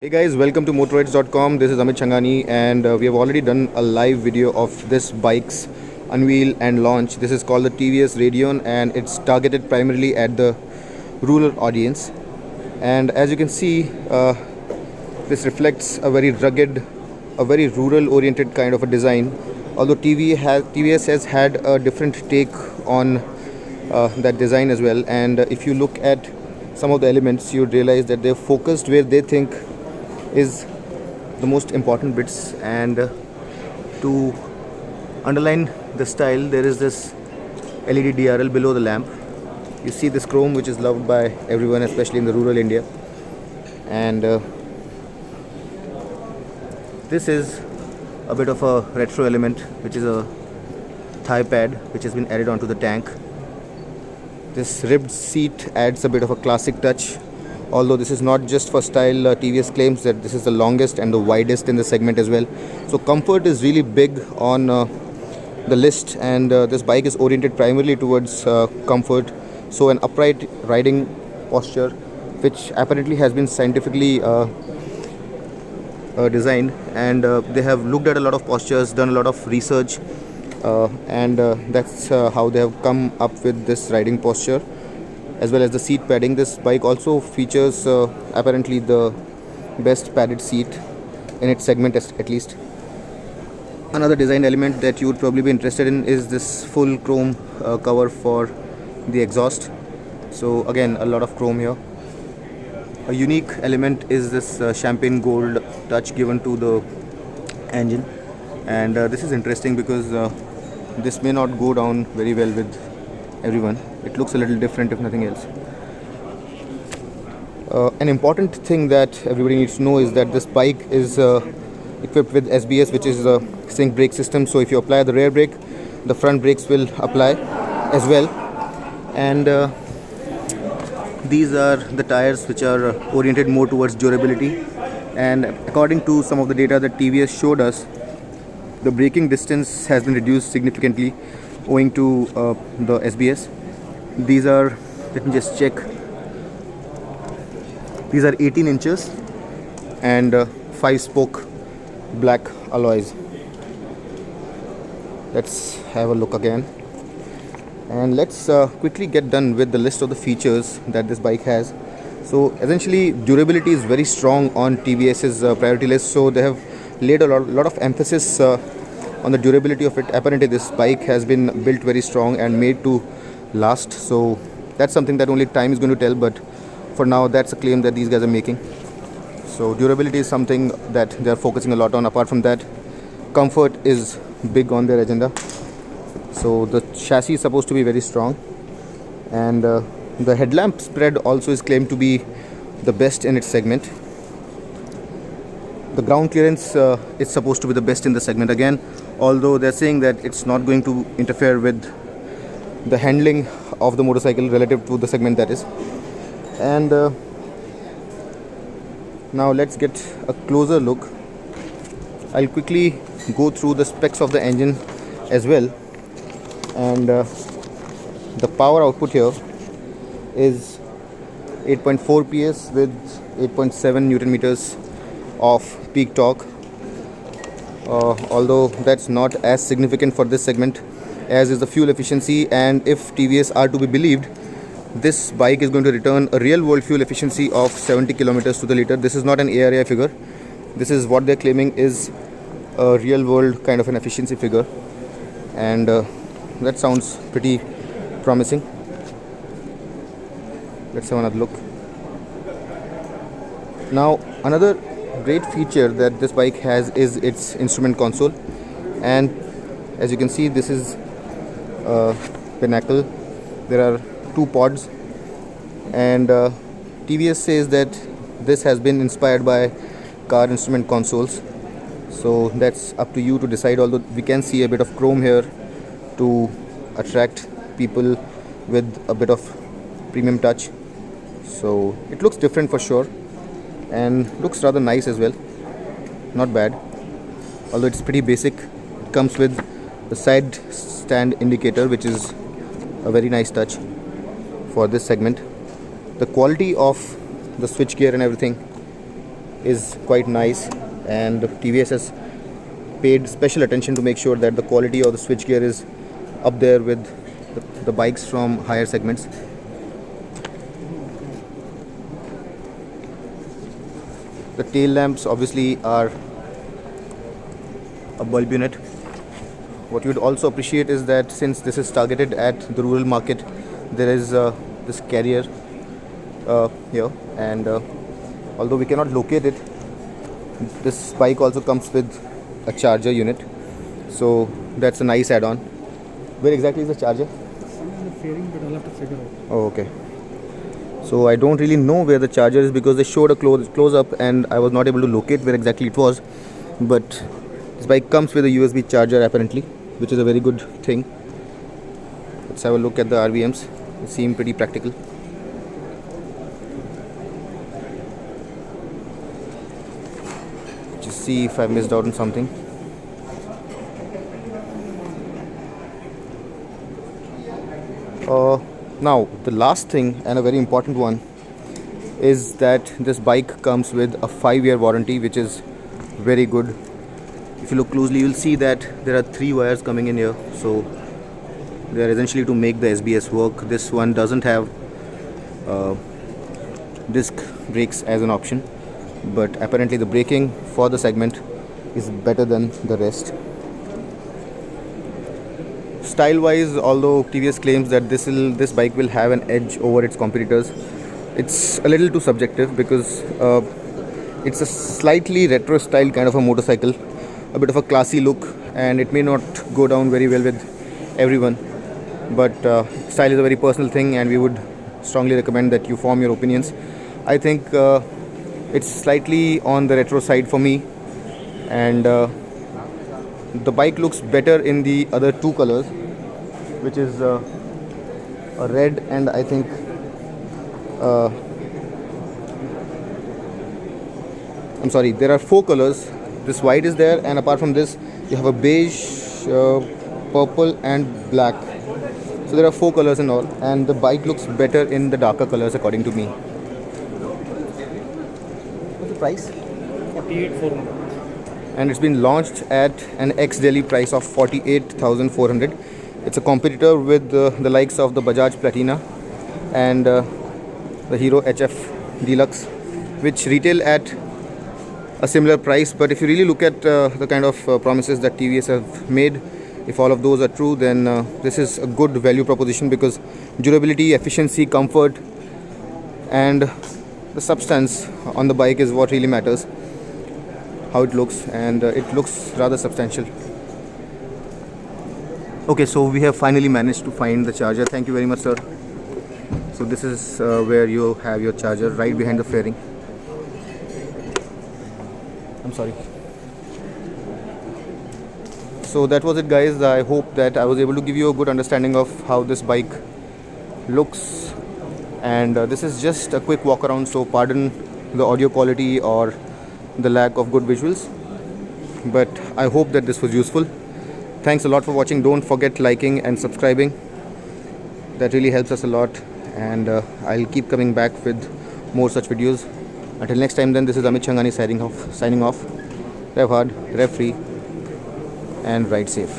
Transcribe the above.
Hey guys, welcome to Motoroids.com. This is Amit Changani, and we have already done a live video of this bike's unveil and launch. This is called the TVS Radeon, and it's targeted primarily at the rural audience. And as you can see, this reflects a very rugged, a very rural-oriented kind of a design. Although TVS has had a different take on that design as well. And if you look at some of the elements, you would realize that they're focused where they think is the most important bits. And to underline the style, there is this LED DRL below the lamp. You see this chrome, which is loved by everyone, especially in the rural India. And this is a bit of a retro element, which is a thigh pad which has been added onto the tank. This ribbed seat adds a bit of a classic touch. Although this is not just for style, TVS claims that this is the longest and the widest in the segment as well. So comfort is really big on the list, and this bike is oriented primarily towards comfort. So an upright riding posture, which apparently has been scientifically designed, and they have looked at a lot of postures, done a lot of research, and that's how they have come up with this riding posture, as well as the seat padding. This bike also features apparently the best padded seat in its segment, at least. Another design element that you would probably be interested in is this full chrome cover for the exhaust. So again, a lot of chrome here. A unique element is this champagne gold touch given to the engine, and this is interesting because this may not go down very well with everyone. It looks a little different if nothing else. An important thing that everybody needs to know is that this bike is equipped with SBS, which is a sync brake system. So if you apply the rear brake, the front brakes will apply as well. And these are the tires, which are oriented more towards durability. And according to some of the data that TVS showed us, the braking distance has been reduced significantly owing to the SBS. These are, let me just check, these are 18 inches and 5-spoke black alloys. Let's have a look again, and let's quickly get done with the list of the features that this bike has. So essentially, durability is very strong on TVS's priority list, so they have laid a lot of emphasis on the durability of it. Apparently this bike has been built very strong and made to last, so that's something that only time is going to tell, but for now that's a claim that these guys are making. So durability is something that they are focusing a lot on. Apart from that, comfort is big on their agenda. So the chassis is supposed to be very strong, and the headlamp spread also is claimed to be the best in its segment. The ground clearance is supposed to be the best in the segment again, although they're saying that it's not going to interfere with the handling of the motorcycle relative to the segment that is. And now let's get a closer look. I'll quickly go through the specs of the engine as well. And the power output here is 8.4 PS with 8.7 Newton meters of peak torque, although that's not as significant for this segment as is the fuel efficiency. And if TVS are to be believed, this bike is going to return a real world fuel efficiency of 70 kilometers to the liter. This is not an ARAI figure. This is what they're claiming is a real world kind of an efficiency figure, and that sounds pretty promising. Let's have another look. Now, another great feature that this bike has is its instrument console, and as you can see, this is a Pinnacle. There are 2 pods, and TVS says that this has been inspired by car instrument consoles, so that's up to you to decide. Although we can see a bit of chrome here to attract people with a bit of premium touch, so it looks different for sure and looks rather nice as well. Not bad, although it's pretty basic. It comes with the side stand indicator, which is a very nice touch for this segment. The quality of the switch gear and everything is quite nice, and TVS has paid special attention to make sure that the quality of the switchgear is up there with the bikes from higher segments. The tail lamps obviously are a bulb unit. What you would also appreciate is that since this is targeted at the rural market, there is this carrier here, and although we cannot locate it, this bike also comes with a charger unit, so that's a nice add-on. Where exactly is the charger? Somewhere in the fairing, but I'll have to figure out. Oh, okay. So I don't really know where the charger is because they showed a close up and I was not able to locate where exactly it was. But this bike comes with a USB charger apparently, which is a very good thing. Let's have a look at the RVMs. They seem pretty practical. Just see if I missed out on something. Now the last thing, and a very important one, is that this bike comes with a 5-year warranty, which is very good. If you look closely, you'll see that there are 3 wires coming in here, so they are essentially to make the SBS work. This one doesn't have disc brakes as an option, but apparently the braking for the segment is better than the rest. Style wise, although TVS claims that this bike will have an edge over its competitors, it's a little too subjective because it's a slightly retro style kind of a motorcycle, a bit of a classy look, and it may not go down very well with everyone, but style is a very personal thing and we would strongly recommend that you form your opinions. I think it's slightly on the retro side for me, and the bike looks better in the other 2 colors, which is a red and I think I'm sorry, there are 4 colors. This white is there, and apart from this you have a beige, purple and black. So there are 4 colors in all, and the bike looks better in the darker colors according to me. What's the price? 48,400. And it's been launched at an ex-Delhi price of 48,400. It's a competitor with the likes of the Bajaj Platina and the Hero HF Deluxe, which retail at a similar price. But if you really look at the kind of promises that TVS have made, if all of those are true, then this is a good value proposition, because durability, efficiency, comfort and the substance on the bike is what really matters. How it looks, and it looks rather substantial. Okay, so we have finally managed to find the charger. Thank you very much, sir. So this is where you have your charger, right behind the fairing. I'm sorry. So that was it, guys. I hope that I was able to give you a good understanding of how this bike looks, and this is just a quick walk around, so pardon the audio quality or the lack of good visuals, but I hope that this was useful. Thanks a lot for watching. Don't forget liking and subscribing. That really helps us a lot, and I'll keep coming back with more such videos. Until next time then, this is Amit Changani signing off. Rev hard, rev free, and ride safe.